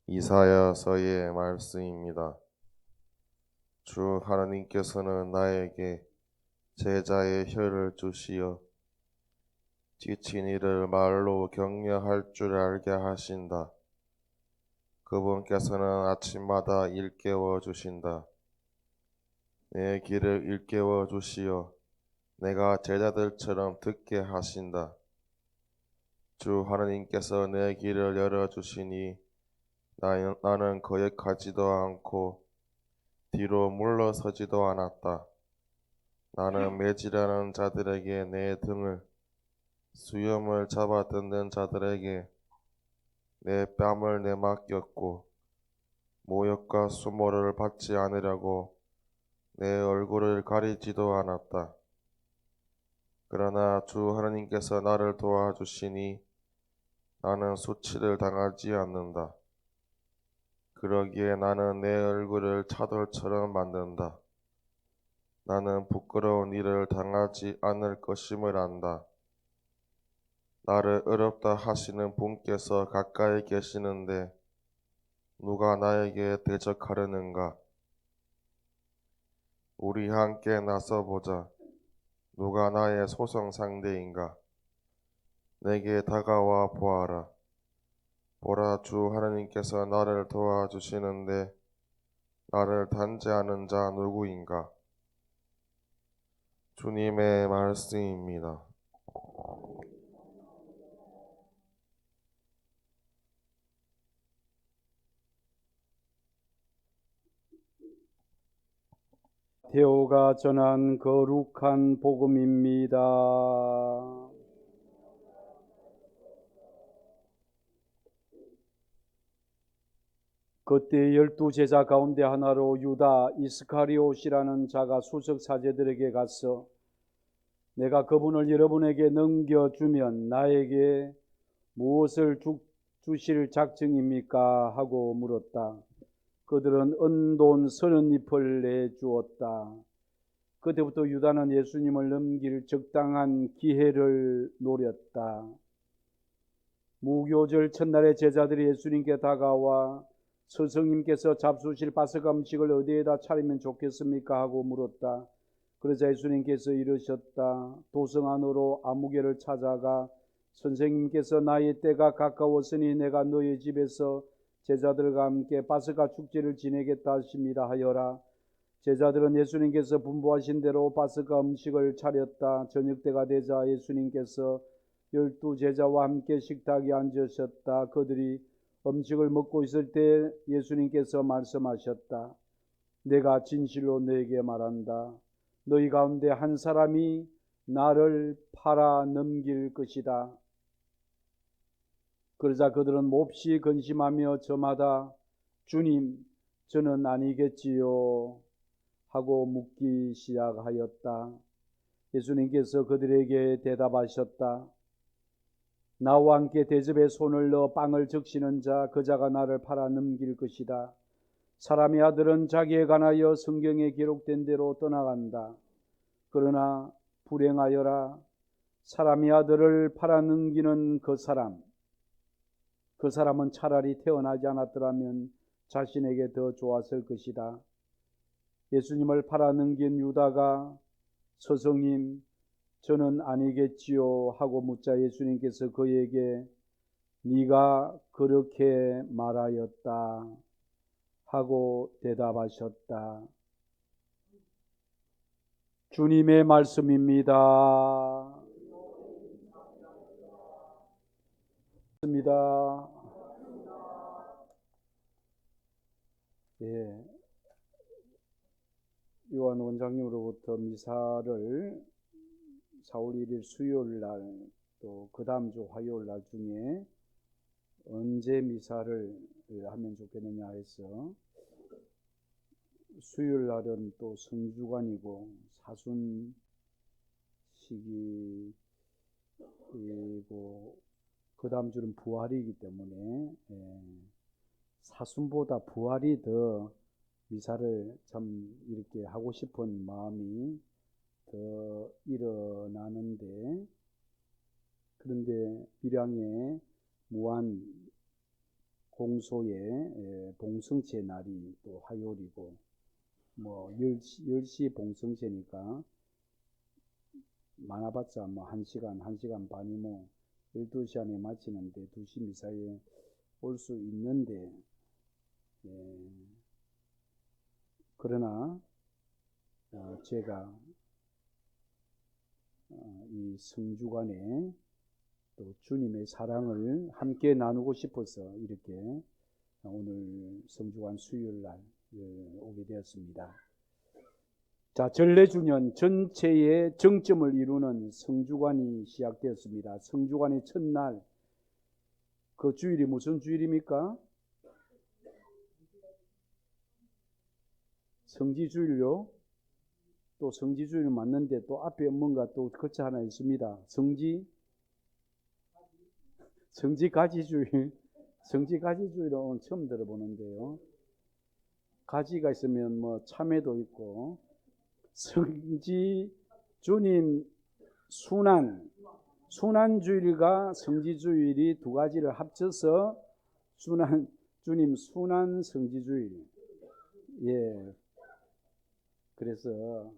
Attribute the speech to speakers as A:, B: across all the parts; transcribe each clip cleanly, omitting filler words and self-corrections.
A: 이사야서의 말씀입니다. 주 하나님께서는 나에게 제자의 혀를 주시어 지친 이를 말로 격려할 줄 알게 하신다. 그분께서는 아침마다 일깨워 주신다. 내 귀를 일깨워 주시어 내가 제자들처럼 듣게 하신다. 주 하나님께서 내 귀를 열어 주시니 나는 거역하지도 않고 뒤로 물러서지도 않았다. 나는 매질하는 자들에게 내 등을, 수염을 잡아 뜯는 자들에게 내 뺨을 내맡겼고, 모욕과 수모를 받지 않으려고 내 얼굴을 가리지도 않았다. 그러나 주 하나님께서 나를 도와주시니 나는 수치를 당하지 않는다. 그러기에 나는 내 얼굴을 차돌처럼 만든다. 나는 부끄러운 일을 당하지 않을 것임을 안다. 나를 어렵다 하시는 분께서 가까이 계시는데 누가 나에게 대적하려는가? 우리 함께 나서보자. 누가 나의 소송 상대인가? 내게 다가와 보아라. 보라, 주 하나님께서 나를 도와주시는데 나를 단죄하는 자 누구인가? 주님의 말씀입니다.
B: 마테오가 전한 거룩한 복음입니다. 그때 12제자 가운데 하나로 유다 이스카리옷이라는 자가 수석 사제들에게 가서 내가 그분을 여러분에게 넘겨주면 나에게 무엇을 주실 작정입니까? 하고 물었다. 그들은 은돈 30잎을 내주었다. 그때부터 유다는 예수님을 넘길 적당한 기회를 노렸다. 무교절 첫날에 제자들이 예수님께 다가와 스승님께서 잡수실 파스가 음식을 어디에다 차리면 좋겠습니까? 하고 물었다. 그러자 예수님께서 이르셨다. 도성 안으로 아무개를 찾아가 선생님께서 나의 때가 가까웠으니 내가 너의 집에서 제자들과 함께 파스가 축제를 지내겠다 하십니다 하여라. 제자들은 예수님께서 분부하신 대로 파스가 음식을 차렸다. 저녁 때가 되자 예수님께서 12제자와 함께 식탁에 앉으셨다. 그들이 음식을 먹고 있을 때 예수님께서 말씀하셨다. 내가 진실로 너에게 말한다. 너희 가운데 한 사람이 나를 팔아 넘길 것이다. 그러자 그들은 몹시 근심하며 저마다 주님, 저는 아니겠지요? 하고 묻기 시작하였다. 예수님께서 그들에게 대답하셨다. 나와 함께 대접에 손을 넣어 빵을 적시는 자, 그 자가 나를 팔아 넘길 것이다. 사람의 아들은 자기에 관하여 성경에 기록된 대로 떠나간다. 그러나 불행하여라. 사람의 아들을 팔아 넘기는 그 사람은 차라리 태어나지 않았더라면 자신에게 더 좋았을 것이다. 예수님을 팔아 넘긴 유다가 스승님, 저는 아니겠지요? 하고 묻자 예수님께서 그에게 네가 그렇게 말하였다 하고 대답하셨다. 주님의 말씀입니다. 예, 요한 원장님으로부터 미사를 4월 1일 수요일 날 또 그 다음 주 화요일 날 중에 언제 미사를 하면 좋겠느냐 해서 수요일 날은 또 성주간이고 사순식이고 그 다음 주는 부활이기 때문에 사순보다 부활이 더 미사를 참 이렇게 하고 싶은 마음이 더 일어나는데, 그런데 밀양에 무한 공소의 봉성체 날이 또 화요일이고, 뭐 10시 봉성체니까 많아봤자 뭐 1시간 반이 뭐 12시 안에 마치는데 2시 미사에 올 수 있는데, 그러나 제가 이 성주간에 또 주님의 사랑을 함께 나누고 싶어서 이렇게 오늘 성주간 수요일 날 오게 되었습니다. 자, 전래주년 전체의 정점을 이루는 성주간이 시작되었습니다. 성주간의 첫날, 그 주일이 무슨 주일입니까? 성지주일요. 또 성지주일 맞는데 또 앞에 뭔가 또 거쳐 하나 있습니다. 성지가지주일. 성지가지주일은 오늘 처음 들어보는데요. 가지가 있으면 뭐 참외도 있고, 성지 주님 순환주일과 성지주일이 두 가지를 합쳐서 주님 순환 성지주일. 예. 그래서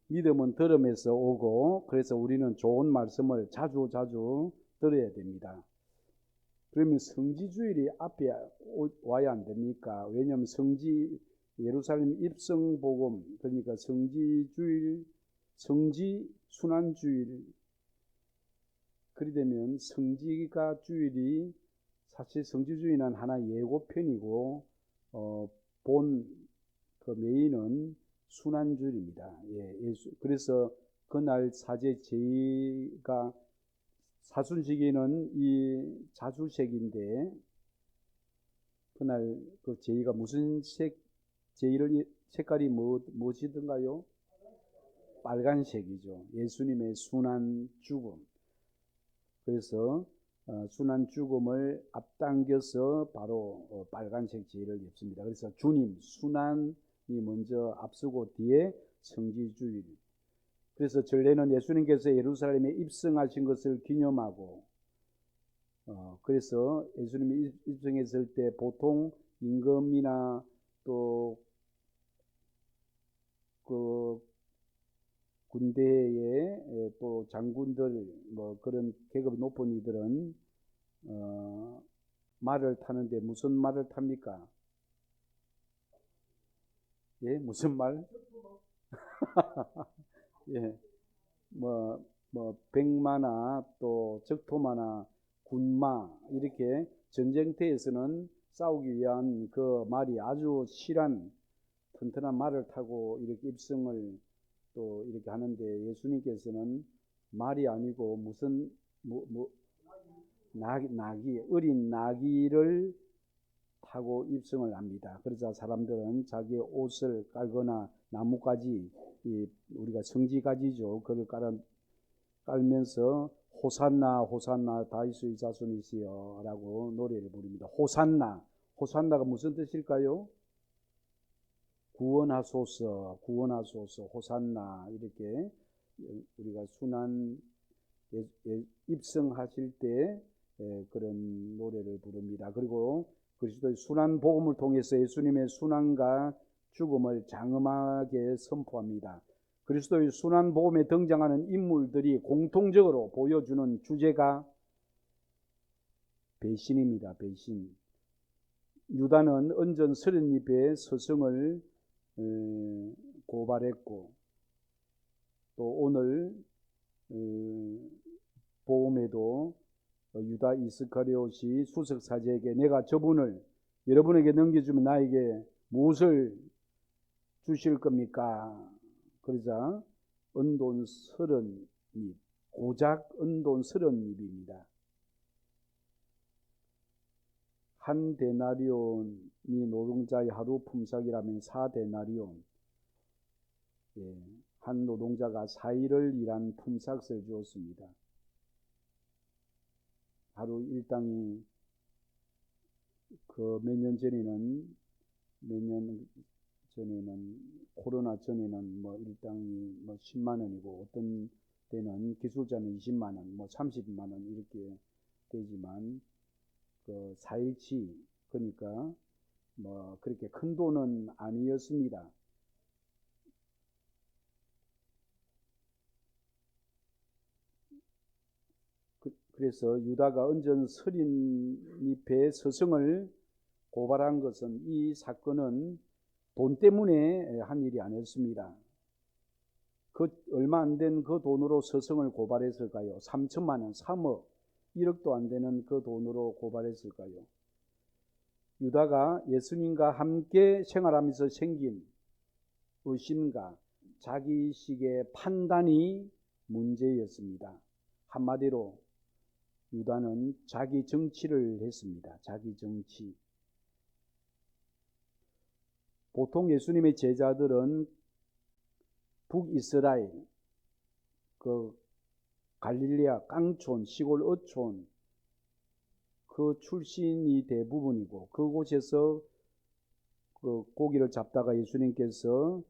B: 믿음은 들음에서 오고, 그래서 우리는 좋은 말씀을 자주 들어야 됩니다. 그러면 성지주일이 앞에 와야 안 됩니까? 왜냐하면 예루살렘 입성복음, 그러니까 성지주일, 성지순환주일, 그리 되면 성지가 주일이, 사실 성지주일은 하나 예고편이고 본 그 메인은 순환주일입니다. 그래서 그날 사제 제의가, 사순시기는 이 자주색인데, 그날 그 제의가 무슨 색깔이 무엇이던가요? 빨간색이죠. 예수님의 순환 죽음. 그래서 순환 죽음을 앞당겨서 바로 빨간색 제의를 입습니다. 그래서 주님 순환이 먼저 앞서고 뒤에 성지주일. 그래서 전례는 예수님께서 예루살렘에 입성하신 것을 기념하고, 그래서 예수님이 입성했을 때 보통 임금이나 또 그 군대의 또 장군들, 뭐 그런 계급 높은 이들은 말을 타는데 무슨 말을 탑니까? 예, 무슨 말? 예, 뭐 백마나 또 적토마나 군마, 이렇게 전쟁터에서는 싸우기 위한 그 말이 아주 실한 튼튼한 말을 타고 이렇게 입성을 또 이렇게 하는데, 예수님께서는 말이 아니고 무슨 나귀, 어린 나귀를 타고 입성을 합니다. 그러자 사람들은 자기의 옷을 깔거나 나뭇가지, 우리가 성지가지죠, 그걸 깔면서 호산나 호산나 다윗의 자손이시여 라고 노래를 부릅니다. 호산나가 무슨 뜻일까요? 구원하소서, 구원하소서, 호산나. 이렇게 우리가 순환 입성하실 때 그런 노래를 부릅니다. 그리고 그리스도의 순환 복음을 통해서 예수님의 순환과 죽음을 장엄하게 선포합니다. 그리스도의 순환 복음에 등장하는 인물들이 공통적으로 보여주는 주제가 배신입니다. 배신. 유다는 언전 32배 서성을 고발했고, 또 오늘 복음에도 유다 이스카리옷이 수석사제에게 내가 저분을 여러분에게 넘겨주면 나에게 무엇을 주실 겁니까? 그러자 은돈 30입, 고작 은돈 30입입니다. 한 데나리온이 노동자의 하루 품삯이라면 4데나리온, 한 노동자가 4일을 일한 품삯을 주었습니다. 하루 일당이 그 몇 년 전에는 코로나 전에는 뭐 일당이 뭐 10만 원이고, 어떤 때는 기술자는 20만 원, 뭐 30만 원 이렇게 되지만, 그 4일치 그러니까 그렇게 큰 돈은 아니었습니다. 그래서 유다가 은전 서린잎의 스승을 고발한 것은, 이 사건은 돈 때문에 한 일이 아니었습니다. 그 얼마 안 된 그 돈으로 스승을 고발했을까요? 3천만 원, 3억, 1억도 안 되는 그 돈으로 고발했을까요? 유다가 예수님과 함께 생활하면서 생긴 의심과 자기식의 판단이 문제였습니다. 한마디로 유다는 자기 정치를 했습니다. 자기 정치. 보통 예수님의 제자들은 북이스라엘, 그 갈릴리아 깡촌, 시골 어촌 그 출신이 대부분이고, 그곳에서 그 고기를 잡다가 예수님께서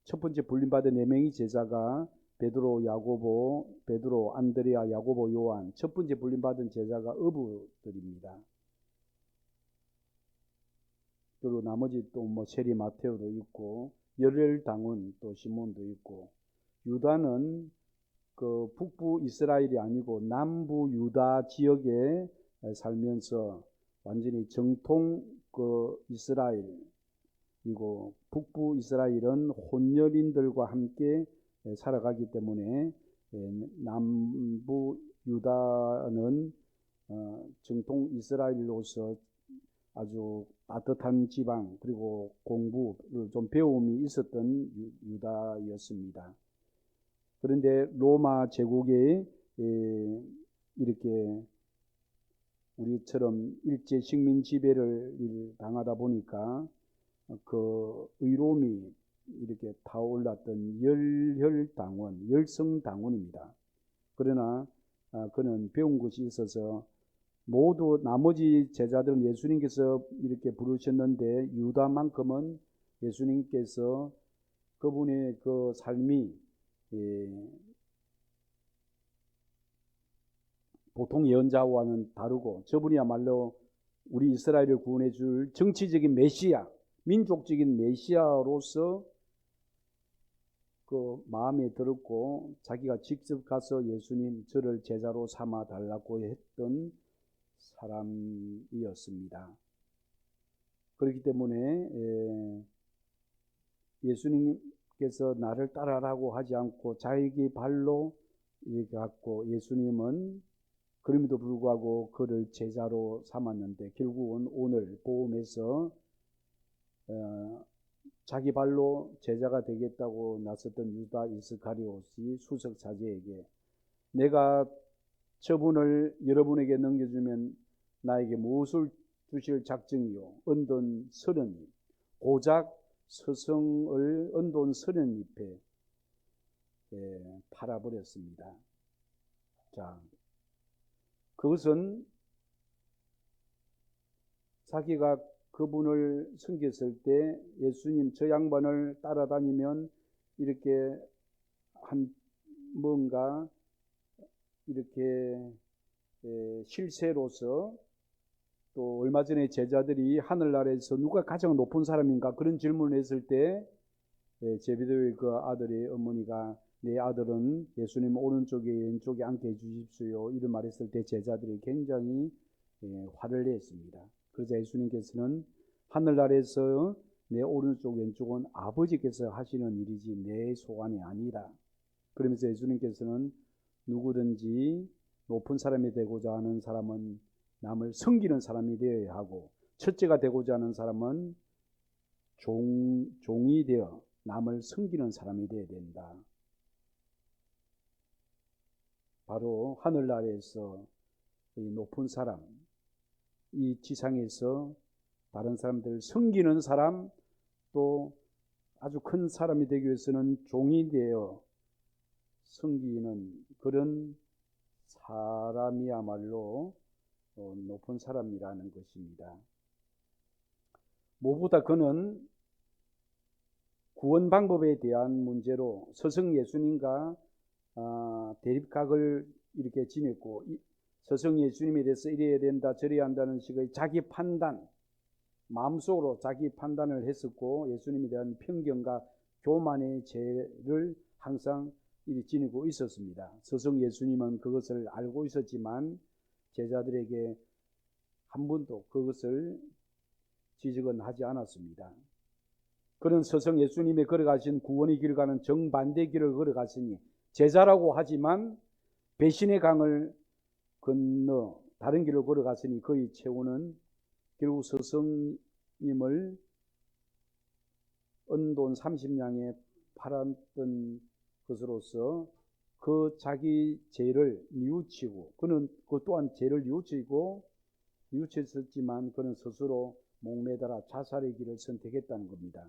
B: 첫 번째 불림받은 4명의 제자가 베드로, 야고보, 베드로, 안드레아, 야고보, 요한, 첫 번째 불림받은 제자가 어부들입니다. 그리고 나머지 또 세리 마테오도 있고, 열혈당원 또 시몬도 있고, 유다는 그 북부 이스라엘이 아니고 남부 유다 지역에 살면서 완전히 정통 그 이스라엘이고, 북부 이스라엘은 혼혈인들과 함께 살아가기 때문에 남부 유다는 정통 이스라엘로서 아주 따뜻한 지방, 그리고 공부를 좀 배움이 있었던 유다였습니다. 그런데 로마 제국에 이렇게 우리처럼 일제 식민 지배를 당하다 보니까 그 의로움이 이렇게 타올랐던 열혈당원, 열성당원입니다. 그러나 그는 배운 것이 있어서 모두 나머지 제자들은 예수님께서 이렇게 부르셨는데, 유다만큼은 예수님께서 그분의 그 삶이 보통 예언자와는 다르고, 저분이야말로 우리 이스라엘을 구원해 줄 정치적인 메시아, 민족적인 메시아로서 그 마음에 들었고, 자기가 직접 가서 예수님 저를 제자로 삼아 달라고 했던 사람이었습니다. 그렇기 때문에 예수님께서 나를 따라라고 하지 않고 자기 발로 이렇게 갖고, 예수님은 그럼에도 불구하고 그를 제자로 삼았는데, 결국은 오늘 복음에서 자기 발로 제자가 되겠다고 나섰던 유다 이스카리옷이 수석사제에게, 내가 저분을 여러분에게 넘겨주면 나에게 무엇을 주실 작정이요? 은돈 30잎, 고작 스승을 은돈 30잎에 팔아버렸습니다. 자, 그것은 자기가 그분을 섬겼을 때, 예수님 저 양반을 따라다니면 이렇게 뭔가 이렇게 실세로서, 또 얼마 전에 제자들이 하늘나라에서 누가 가장 높은 사람인가 그런 질문을 했을 때, 제베데오의 그 아들의 어머니가 내 아들은 예수님 오른쪽에 왼쪽에 앉게 해주십시오 이런 말했을 때, 제자들이 굉장히 화를 냈습니다. 그러자 예수님께서는 하늘나라에서 내 오른쪽 왼쪽은 아버지께서 하시는 일이지 내 소관이 아니라, 그러면서 예수님께서는 누구든지 높은 사람이 되고자 하는 사람은 남을 섬기는 사람이 되어야 하고, 첫째가 되고자 하는 사람은 종이 되어 남을 섬기는 사람이 되어야 된다. 바로 하늘나라에서 이 높은 사람, 이 지상에서 다른 사람들을 섬기는 사람, 또 아주 큰 사람이 되기 위해서는 종이 되어 섬기는 그런 사람이야말로 높은 사람이라는 것입니다. 무엇보다 그는 구원 방법에 대한 문제로 스승 예수님과 대립각을 이렇게 지녔고, 스승 예수님에 대해서 이래야 된다 저래야 한다는 식의 자기 판단, 마음속으로 자기 판단을 했었고 예수님에 대한 편견과 교만의 죄를 항상 지니고 있었습니다. 스승 예수님은 그것을 알고 있었지만 제자들에게 한 번도 그것을 지적은 하지 않았습니다. 그런 스승 예수님이 걸어가신 구원의 길을 가는 정반대 길을 걸어갔으니 제자라고 하지만 배신의 강을 건너 다른 길을 걸어갔으니 그의 최후는 결국 스승님을 은돈 30냥에 팔았던 것으로서 그 자기 죄를 뉘우치고 그는 그 또한 죄를 뉘우쳤지만 그는 스스로 목매달아 자살의 길을 선택했다는 겁니다.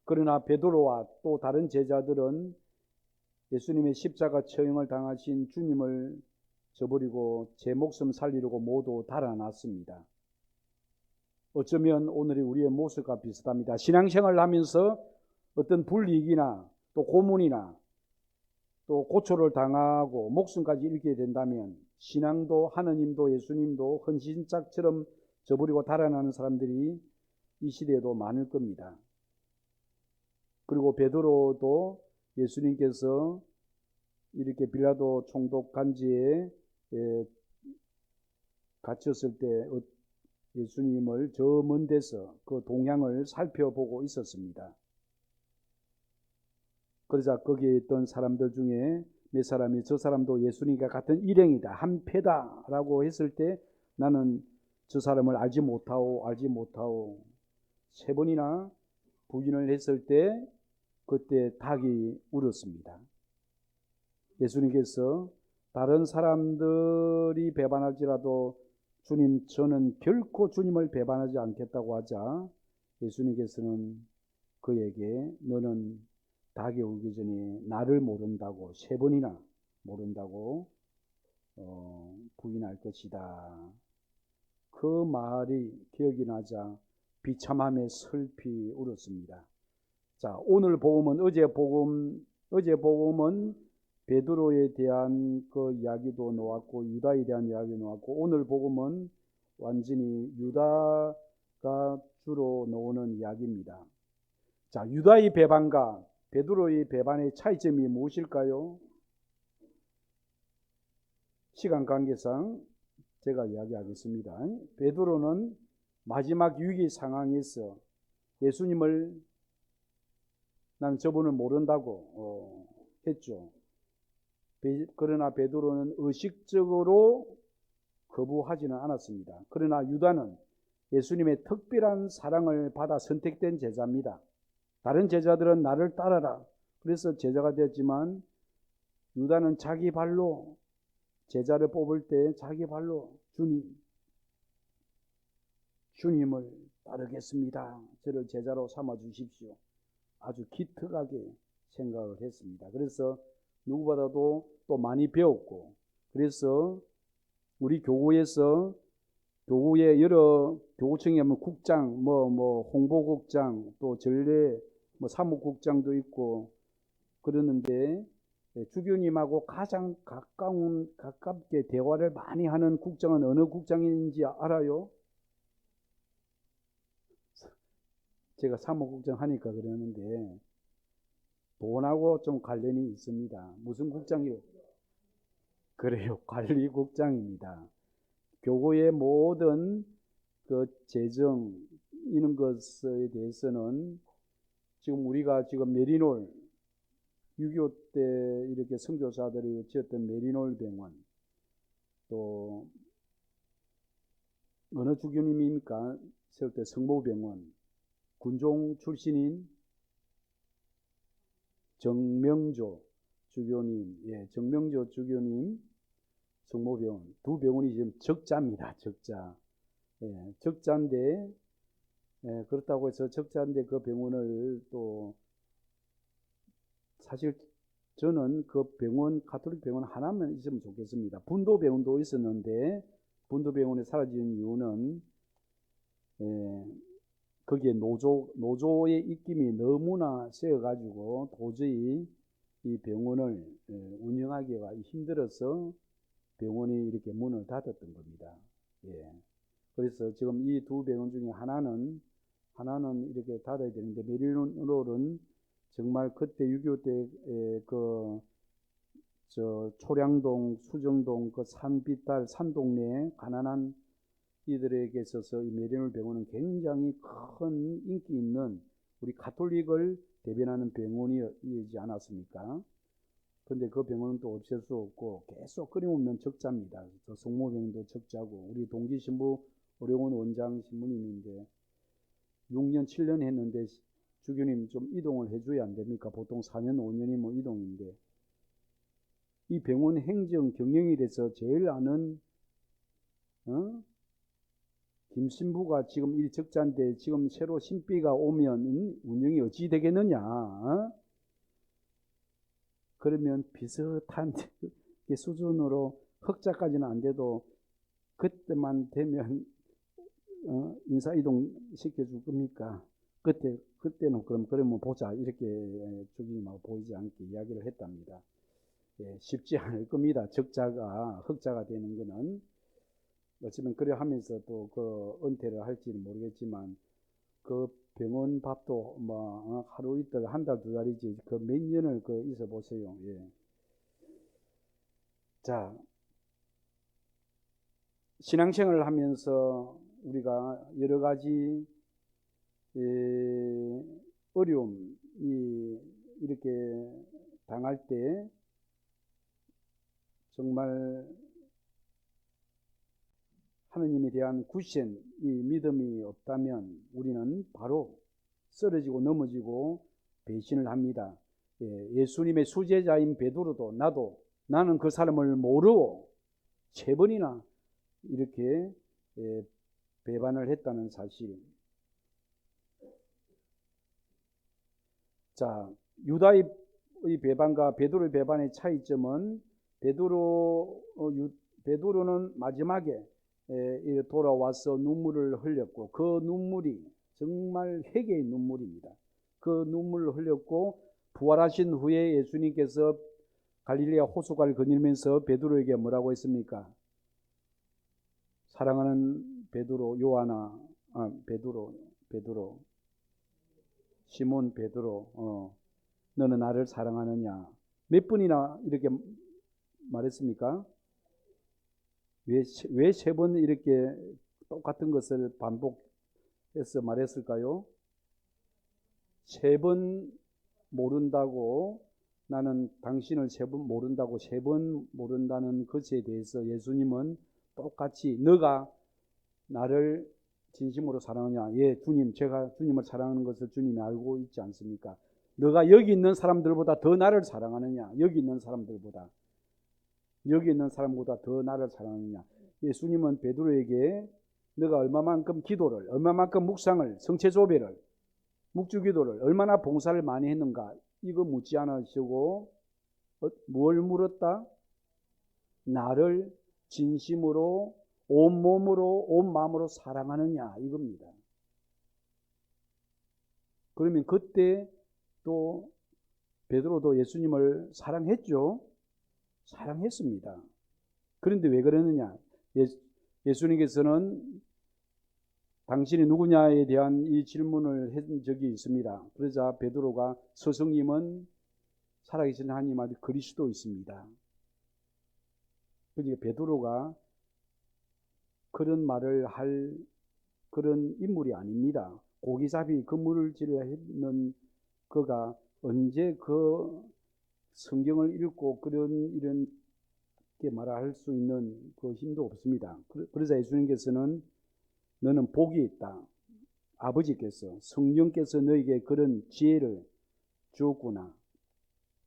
B: 그러나 베드로와 또 다른 제자들은 예수님의 십자가 처형을 당하신 주님을 저버리고 제 목숨 살리려고 모두 달아났습니다. 어쩌면 오늘의 우리의 모습과 비슷합니다. 신앙생활을 하면서 어떤 불이익이나 또 고문이나 또 고초를 당하고 목숨까지 잃게 된다면 신앙도 하느님도 예수님도 헌신짝처럼 저버리고 달아나는 사람들이 이 시대에도 많을 겁니다. 그리고 베드로도 예수님께서 이렇게 빌라도 총독 간지에 갇혔을 때 예수님을 저 먼 데서 그 동향을 살펴보고 있었습니다. 그러자 거기에 있던 사람들 중에 몇 사람이 저 사람도 예수님과 같은 일행이다, 한패다라고 했을 때 나는 저 사람을 알지 못하오 세 번이나 부인을 했을 때 그때 닭이 울었습니다. 예수님께서 다른 사람들이 배반할지라도 주님 저는 결코 주님을 배반하지 않겠다고 하자 예수님께서는 그에게 너는 닭이 울기 전에 나를 모른다고 세 번이나 모른다고 부인할 것이다. 그 말이 기억이 나자 비참함에 슬피 울었습니다. 자, 오늘 복음은 어제 복음은 베드로에 대한 그 이야기도 나왔고 유다에 대한 이야기도 나왔고 오늘 복음은 완전히 유다가 주로 나오는 이야기입니다. 자, 유다의 배반과 베드로의 배반의 차이점이 무엇일까요? 시간 관계상 제가 이야기하겠습니다. 베드로는 마지막 위기 상황에서 예수님을 난 저분을 모른다고 했죠. 그러나 베드로는 의식적으로 거부하지는 않았습니다. 그러나 유다는 예수님의 특별한 사랑을 받아 선택된 제자입니다. 다른 제자들은 나를 따라라. 그래서 제자가 되었지만 유다는 자기 발로 제자를 뽑을 때 자기 발로 주님을 따르겠습니다. 저를 제자로 삼아 주십시오. 아주 기특하게 생각을 했습니다. 그래서 누구보다도 또 많이 배웠고 그래서 우리 교구에서 교구의 여러 교구청에 하면 국장, 홍보국장, 또 전례, 사무국장도 있고 그러는데 주교님하고 가장 가깝게 대화를 많이 하는 국장은 어느 국장인지 알아요? 제가 사무국장 하니까 그러는데 돈하고 좀 관련이 있습니다. 무슨 국장이요? 그래요, 관리국장입니다. 교구의 모든 그 재정 이런 것에 대해서는 지금 우리가 지금 메리놀 6.25 때 이렇게 선교사들이 지었던 메리놀 병원 또 어느 주교님입니까? 세울 때 성모병원 군종 출신인 정명조 주교님, 정명조 주교님 성모병원 두 병원이 지금 적자입니다. 적자인데 그렇다고 해서 적자인데 그 병원을 또 사실 저는 그 병원 가톨릭 병원 하나만 있으면 좋겠습니다. 분도 병원도 있었는데 분도 병원이 사라진 이유는 거기에 노조의 입김이 너무나 세어가지고 도저히 이 병원을 운영하기가 힘들어서 병원이 이렇게 문을 닫았던 겁니다. 예. 그래서 지금 이 두 병원 중에 하나는 이렇게 닫아야 되는데, 메릴론은 정말 그때 6.25 때 초량동, 수정동, 그 산비탈, 산동네에 가난한 이들에게 있어서 이 메릴론 병원은 굉장히 큰 인기 있는 우리 가톨릭을 대변하는 병원이지 않았습니까? 그런데 그 병원은 또 없앨 수 없고 계속 끊임없는 적자입니다. 성모병원도 적자고, 우리 동기신부 오래원 원장 신부님인데 6년, 7년 했는데 주교님 좀 이동을 해줘야 안 됩니까? 보통 4년, 5년이면 이동인데, 이 병원 행정 경영에 대해서 제일 아는 김 신부가 지금 이 적자인데 지금 새로 신비가 오면 운영이 어찌 되겠느냐? 그러면 비슷한 수준으로 흑자까지는 안 돼도 그때만 되면 인사 이동 시켜줄 겁니까? 그때는 그러면 보자, 이렇게 주기님하고 보이지 않게 이야기를 했답니다. 예, 쉽지 않을 겁니다. 적자가 흑자가 되는 거는. 어쩌면 그래 하면서 또 그 은퇴를 할지는 모르겠지만, 그 병원 밥도 뭐 하루 이틀, 한 달, 두 달이지 그 몇 년을 있어 보세요. 예. 자, 신앙생활을 하면서 우리가 여러 가지 어려움이 이렇게 당할 때 정말 하느님에 대한 굳센 이 믿음이 없다면 우리는 바로 쓰러지고 넘어지고 배신을 합니다. 예수님의 수제자인 베드로도 나는 그 사람을 모르고 3번이나 이렇게 배반을 했다는 사실. 자, 유다의 배반과 베드로의 배반의 차이점은, 베드로는 마지막에 돌아와서 눈물을 흘렸고, 그 눈물이 정말 회개의 눈물입니다. 그 눈물을 흘렸고, 부활하신 후에 예수님께서 갈릴리아 호수가를 거닐면서 베드로에게 뭐라고 했습니까? 사랑하는 베드로, 베드로, 시몬 베드로, 너는 나를 사랑하느냐? 몇 번이나 이렇게 말했습니까? 왜 3번 이렇게 똑같은 것을 반복해서 말했을까요? 3번 모른다고, 나는 당신을 3번 모른다고, 3번 모른다는 것에 대해서 예수님은 똑같이 너가 나를 진심으로 사랑하냐? 예, 주님, 제가 주님을 사랑하는 것을 주님이 알고 있지 않습니까? 너가 여기 있는 사람들보다 더 나를 사랑하느냐? 여기 있는 사람보다 더 나를 사랑하느냐? 예수님은 베드로에게 너가 얼마만큼 기도를, 얼마만큼 묵상을, 성체조배를, 묵주기도를, 얼마나 봉사를 많이 했는가, 이거 묻지 않으시고 뭘 물었다? 나를 진심으로, 온몸으로, 온 마음으로 사랑하느냐, 이겁니다. 그러면 그때 또 베드로도 예수님을 사랑했죠? 사랑했습니다. 그런데 왜 그러느냐? 예수님께서는 당신이 누구냐에 대한 이 질문을 한 적이 있습니다. 그러자 베드로가 스승님은 살아계신 하나님 아들 그리스도이십니다. 그러니까 베드로가 그런 말을 할 그런 인물이 아닙니다. 고기잡이 그물질을 했는 그가 언제 그 성경을 읽고 이런 게 말할 수 있는 그 힘도 없습니다. 그러자 예수님께서는 너는 복이 있다. 아버지께서, 성령께서 너에게 그런 지혜를 주었구나.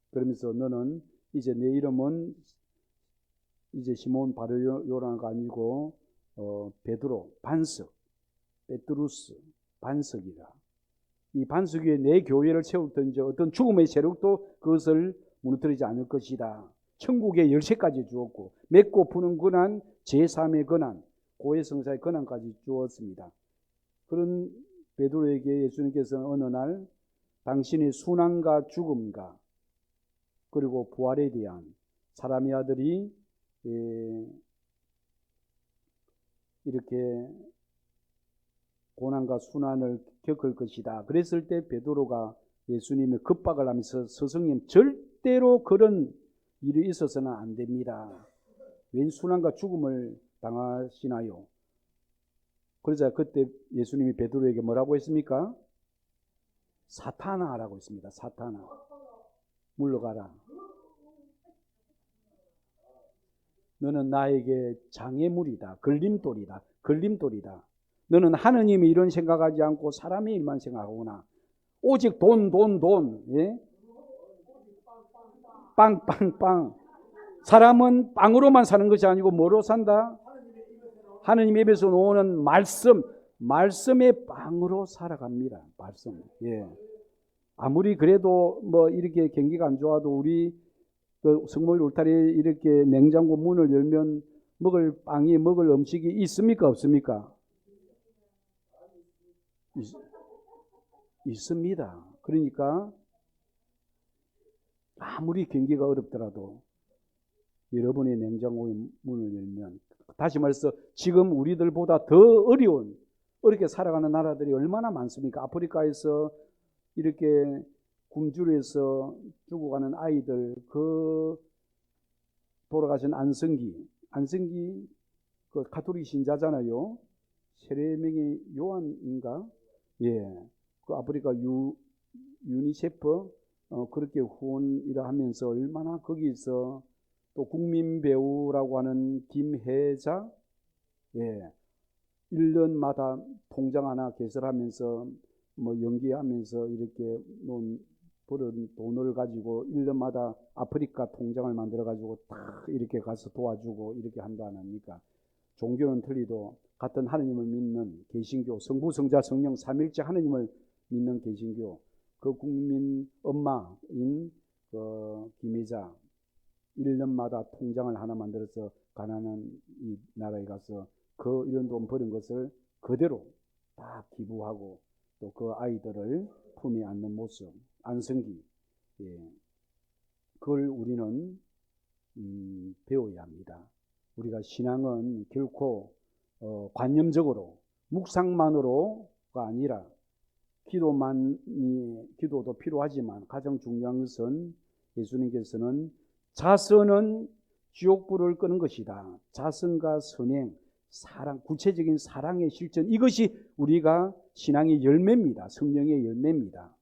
B: 그러면서 너는 이제 내 이름은 이제 시몬 바르요나가 아니고 베드로, 반석, 베드루스, 반석이라. 이 반석 위에 내 교회를 세우든지 어떤 죽음의 세력도 그것을 무너뜨리지 않을 것이다. 천국의 열쇠까지 주었고, 맺고 푸는 권한, 제3의 권한, 고해성사의 권한까지 주었습니다. 그런 베드로에게 예수님께서는 어느 날 당신의 순환과 죽음과 그리고 부활에 대한, 사람의 아들이 이렇게 고난과 순환을 겪을 것이다. 그랬을 때 베드로가 예수님의 급박을 하면서 스승님 절대로 그런 일이 있어서는 안 됩니다. 웬 순환과 죽음을 당하시나요? 그러자 그때 예수님이 베드로에게 뭐라고 했습니까? 사탄아라고 했습니다. 사탄아, 물러가라. 너는 나에게 장애물이다. 걸림돌이다. 너는 하느님이 이런 생각하지 않고 사람의 일만 생각하구나. 오직 돈. 예? 빵. 사람은 빵으로만 사는 것이 아니고 뭐로 산다? 하느님 입에서 나오는 말씀의 빵으로 살아갑니다. 말씀. 예. 아무리 그래도 뭐 이렇게 경기가 안 좋아도 우리 그 성모일 울타리 이렇게 냉장고 문을 열면 먹을 음식이 있습니까? 없습니까? 있습니다. 그러니까 아무리 경기가 어렵더라도 여러분의 냉장고의 문을 열면, 다시 말해서 지금 우리들보다 더 어렵게 살아가는 나라들이 얼마나 많습니까? 아프리카에서 이렇게 굶주려서 죽어가는 아이들, 그 돌아가신 안성기 그 가톨릭 신자잖아요. 세례명이 요한인가? 예, 그 아프리카 유니세프 그렇게 후원이라 하면서 얼마나 거기서 또 국민 배우라고 하는 김혜자, 예, 1년마다 통장 하나 개설하면서 뭐 연기하면서 이렇게 버는 돈을 가지고 1년마다 아프리카 통장을 만들어 가지고 딱 이렇게 가서 도와주고 이렇게 한다 안 합니까? 종교는 틀리도 같은 하느님을 믿는 개신교, 성부, 성자, 성령 삼일째 하느님을 믿는 개신교, 그 국민 엄마인 그 김혜자 1년마다 통장을 하나 만들어서 가난한 이 나라에 가서 그 이런 돈 버는 것을 그대로 다 기부하고 또 그 아이들을 품에 안는 모습, 안성기, 예, 그걸 우리는 배워야 합니다. 우리가 신앙은 결코 관념적으로 묵상만으로가 아니라 기도도 필요하지만 가장 중요한 것은 예수님께서는 자선은 지옥불을 끄는 것이다. 자선과 선행, 사랑, 구체적인 사랑의 실천, 이것이 우리가 신앙의 열매입니다. 성령의 열매입니다.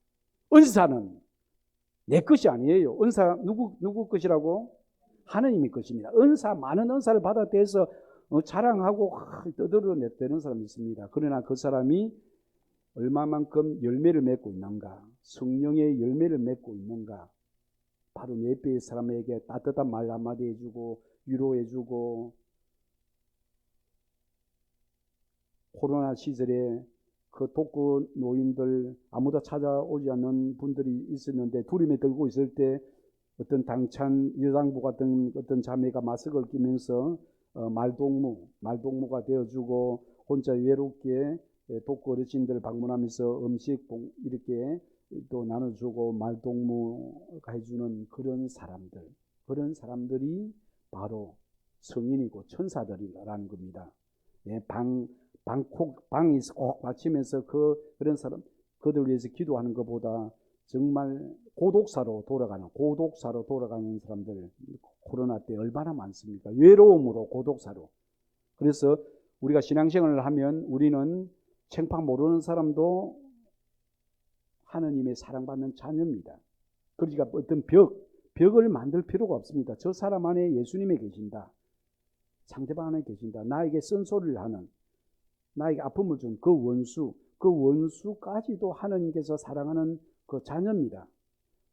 B: 은사는 내 것이 아니에요. 은사 누구 것이라고? 하느님의 것입니다. 많은 은사를 받아대서 자랑하고 떠들어내는 사람이 있습니다. 그러나 그 사람이 얼마만큼 열매를 맺고 있는가, 성령의 열매를 맺고 있는가, 바로 내 옆에 사람에게 따뜻한 말 한마디 해주고 위로해주고, 코로나 시절에 그 독거 노인들 아무도 찾아오지 않는 분들이 있었는데 두림에 들고 있을 때 어떤 당찬 여장부 같은 어떤 자매가 마스크를 끼면서 말동무가 되어주고 혼자 외롭게 독거 어르신들 방문하면서 음식 이렇게 또 나눠주고 말동무가 해주는 그런 사람들이 바로 성인이고 천사들이라는 겁니다. 예, 방이 꼭 받치면서 그런 사람, 그들 위해서 기도하는 것보다 정말 고독사로 돌아가는 사람들, 코로나 때 얼마나 많습니까? 외로움으로 고독사로. 그래서 우리가 신앙생활을 하면 우리는 생판 모르는 사람도 하느님의 사랑받는 자녀입니다. 그러니까 어떤 벽을 만들 필요가 없습니다. 저 사람 안에 예수님이 계신다. 상대방 안에 계신다. 나에게 쓴소리를 하는, 나에게 아픔을 준 그 원수까지도 하느님께서 사랑하는 그 자녀입니다.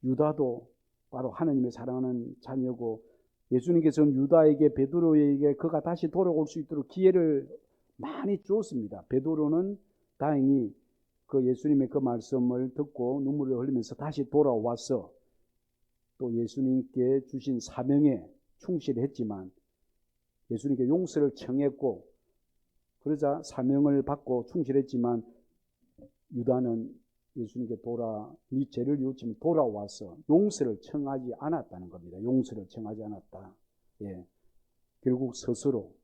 B: 유다도 바로 하느님의 사랑하는 자녀고, 예수님께서는 유다에게, 베드로에게 그가 다시 돌아올 수 있도록 기회를 많이 주었습니다. 베드로는 다행히 그 예수님의 그 말씀을 듣고 눈물을 흘리면서 다시 돌아와서 또 예수님께 주신 사명에 충실했지만, 예수님께 용서를 청했고 그러자 사명을 받고 충실했지만, 유다는 예수님께 이 죄를 뉘우치면 돌아와서 용서를 청하지 않았다는 겁니다. 용서를 청하지 않았다. 예. 결국 스스로,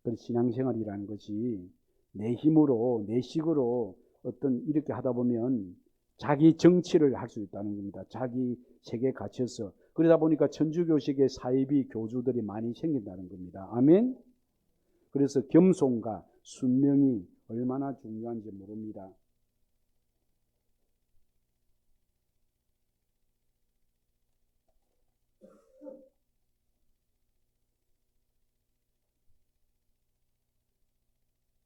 B: 그 신앙생활이라는 것이 내 힘으로, 내 식으로 어떤 이렇게 하다 보면 자기 정치를 할 수 있다는 겁니다. 자기 세계에 갇혀서. 그러다 보니까 천주교식의 사이비 교주들이 많이 생긴다는 겁니다. 아멘? 그래서 겸손과 순명이 얼마나 중요한지 모릅니다.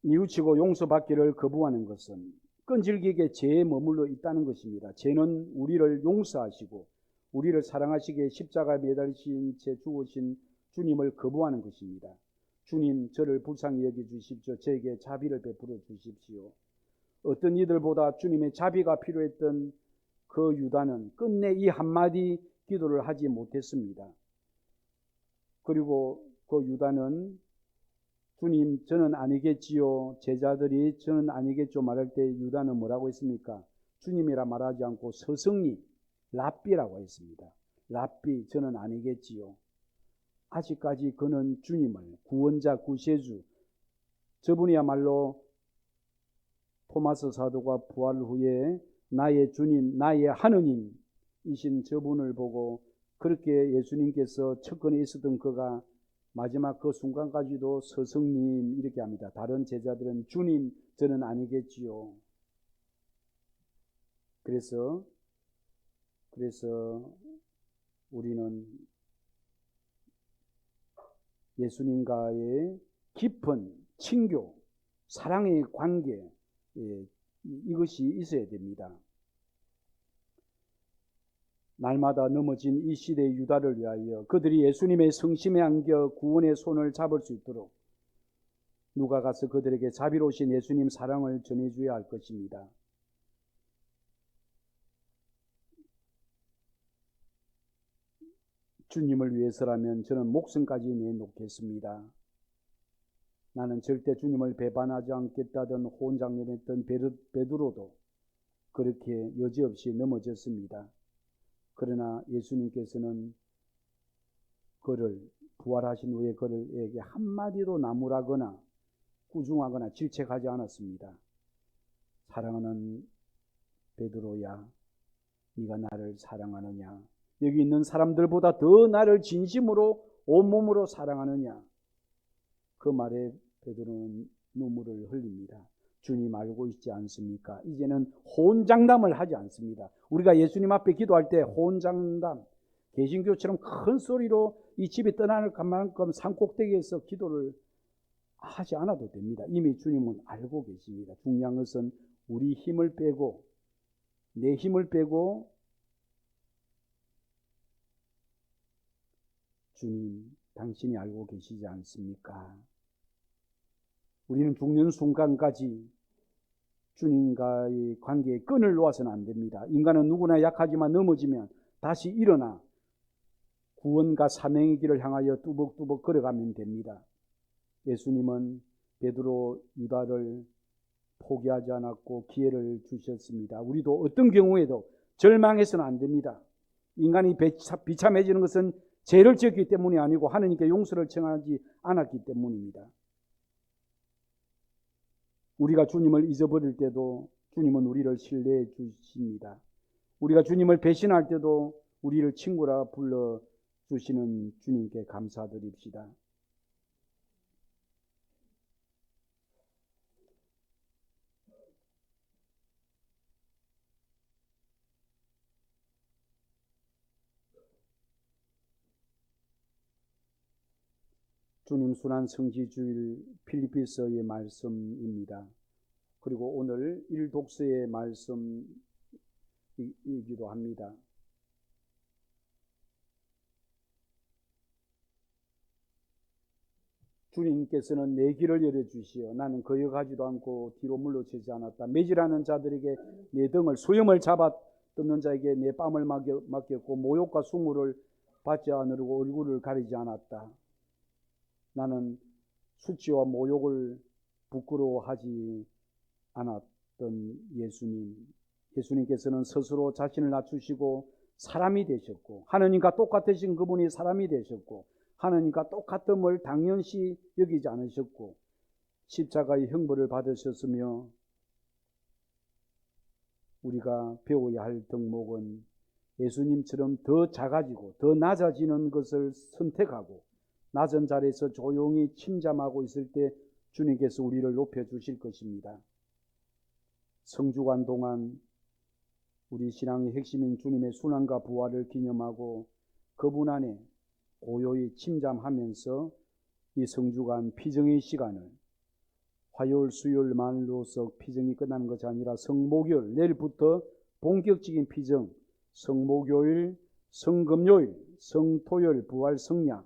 B: 뉘우치고 용서받기를 거부하는 것은 끈질기게 죄에 머물러 있다는 것입니다. 죄는 우리를 용서하시고 우리를 사랑하시기에 십자가에 매달리신 채 죽으신 주님을 거부하는 것입니다. 주님, 저를 불쌍히 여겨주십시오. 저에게 자비를 베풀어 주십시오. 어떤 이들보다 주님의 자비가 필요했던 그 유다는 끝내 이 한마디 기도를 하지 못했습니다. 그리고 그 유다는 주님, 저는 아니겠지요. 제자들이 저는 아니겠죠 말할 때 유다는 뭐라고 했습니까? 주님이라 말하지 않고 스승님, 랍비라고 했습니다. 랍비, 저는 아니겠지요. 아직까지 그는 주님을 구원자, 구세주, 저분이야말로 토마스 사도가 부활 후에 나의 주님, 나의 하느님이신 저분을 보고 그렇게 예수님께서 첫근에 있었던 그가 마지막 그 순간까지도 스승님 이렇게 합니다. 다른 제자들은 주님, 저는 아니겠지요. 그래서 우리는 예수님과의 깊은 친교, 사랑의 관계, 이것이 있어야 됩니다. 날마다 넘어진 이 시대의 유다를 위하여 그들이 예수님의 성심에 안겨 구원의 손을 잡을 수 있도록 누가 가서 그들에게 자비로우신 예수님 사랑을 전해줘야 할 것입니다. 주님을 위해서라면 저는 목숨까지 내놓겠습니다. 나는 절대 주님을 배반하지 않겠다던 호언장담했던 베드로도 그렇게 여지없이 넘어졌습니다. 그러나 예수님께서는 그를 부활하신 후에 그에게 한마디도 나무라거나 꾸중하거나 질책하지 않았습니다. 사랑하는 베드로야, 네가 나를 사랑하느냐? 여기 있는 사람들보다 더 나를 진심으로 온몸으로 사랑하느냐? 그 말에 베드로는 눈물을 흘립니다. 주님 알고 있지 않습니까? 이제는 호언장담을 하지 않습니다. 우리가 예수님 앞에 기도할 때 호언장담, 개신교처럼 큰 소리로 이 집이 떠나는 만큼 산꼭대기에서 기도를 하지 않아도 됩니다. 이미 주님은 알고 계십니다. 중요한 것은 우리 힘을 빼고 내 힘을 빼고 주님, 당신이 알고 계시지 않습니까? 우리는 죽는 순간까지 주님과의 관계에 끈을 놓아서는 안 됩니다. 인간은 누구나 약하지만 넘어지면 다시 일어나 구원과 사명의 길을 향하여 뚜벅뚜벅 걸어가면 됩니다. 예수님은 베드로, 유다를 포기하지 않았고 기회를 주셨습니다. 우리도 어떤 경우에도 절망해서는 안 됩니다. 인간이 비참해지는 것은 죄를 지었기 때문이 아니고 하느님께 용서를 청하지 않았기 때문입니다. 우리가 주님을 잊어버릴 때도 주님은 우리를 신뢰해 주십니다. 우리가 주님을 배신할 때도 우리를 친구라 불러주시는 주님께 감사드립시다. 주님 순환 성지주일 필리피서의 말씀입니다. 그리고 오늘 일독서의 말씀이기도 합니다. 주님께서는 내 길을 열어주시어 나는 거역하지도 않고 뒤로 물러서지 않았다. 매질하는 자들에게 내 등을 수염을 잡아 뜯는 자에게 내 뺨을 맡겼고 모욕과 수모를 받지 않으려고 얼굴을 가리지 않았다. 나는 수치와 모욕을 부끄러워하지 않았던 예수님께서는 스스로 자신을 낮추시고 사람이 되셨고 하느님과 똑같으신 그분이 사람이 되셨고 하나님과 똑같음을 당연시 여기지 않으셨고 십자가의 형벌을 받으셨으며 우리가 배워야 할 덕목은 예수님처럼 더 작아지고 더 낮아지는 것을 선택하고 낮은 자리에서 조용히 침잠하고 있을 때 주님께서 우리를 높여주실 것입니다. 성주간 동안 우리 신앙의 핵심인 주님의 순환과 부활을 기념하고 그분 안에 고요히 침잠하면서 이 성주간 피정의 시간을 화요일, 수요일만으로서 피정이 끝나는 것이 아니라 성목요일, 내일부터 본격적인 피정, 성목요일, 성금요일, 성토요일, 부활, 성약,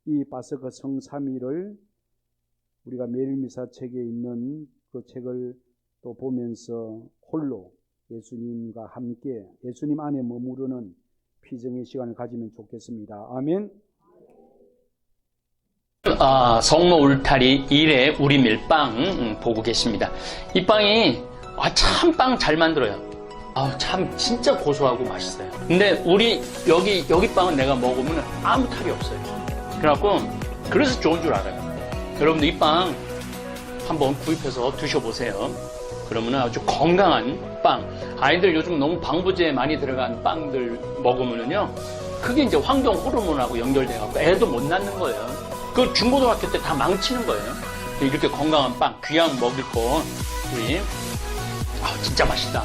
B: 이 파스카 성삼일을 우리가 매일미사 책에 있는 그 책을 또 보면서 홀로 예수님과 함께 예수님 안에 머무르는 피정의 시간을 가지면 좋겠습니다. 아멘.
C: 성모 울타리 1회 우리 밀빵 보고 계십니다. 이 빵이 참 빵 잘 만들어요. 참 진짜 고소하고 맛있어요. 근데 우리 여기 빵은 내가 먹으면 아무 탈이 없어요. 그래서 좋은 줄 알아요. 여러분들 이 빵 한번 구입해서 드셔보세요. 그러면 아주 건강한 빵. 아이들 요즘 너무 방부제 많이 들어간 빵들 먹으면요, 그게 이제 환경 호르몬하고 연결돼갖고 애도 못 낳는 거예요. 그 중고등학교 때 다 망치는 거예요. 이렇게 건강한 빵, 귀양 먹을 거, 우리, 진짜 맛있다.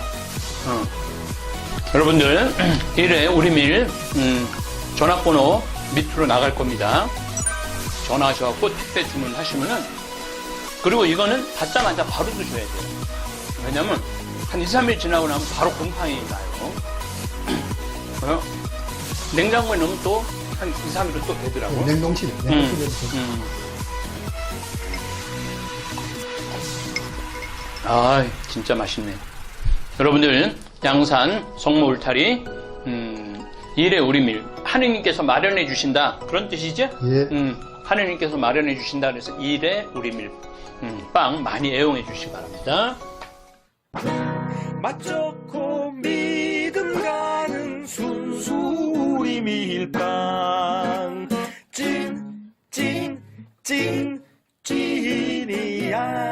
C: 여러분들, 1회 우리 밀, 전화번호 밑으로 나갈 겁니다. 전화하셔갖고 택배 주문하시면은, 그리고 이거는 받자마자 바로 드셔야 돼요. 왜냐면, 한 2, 3일 지나고 나면 바로 곰팡이 나요. 냉장고에 넣으면 또 한 2, 3일은 또 되더라고.
D: 냉동실에.
C: 진짜 맛있네. 여러분들, 양산 성모 울타리 1회 우리밀 하느님께서 마련해 주신다, 그런 뜻이죠?
D: 예.
C: 하느님께서 마련해 주신다 그래서 1회 우리밀 빵 많이 애용해 주시기 바랍니다.
E: 맛 좋고 믿음 가는 순수 우리 밀빵 찐이야.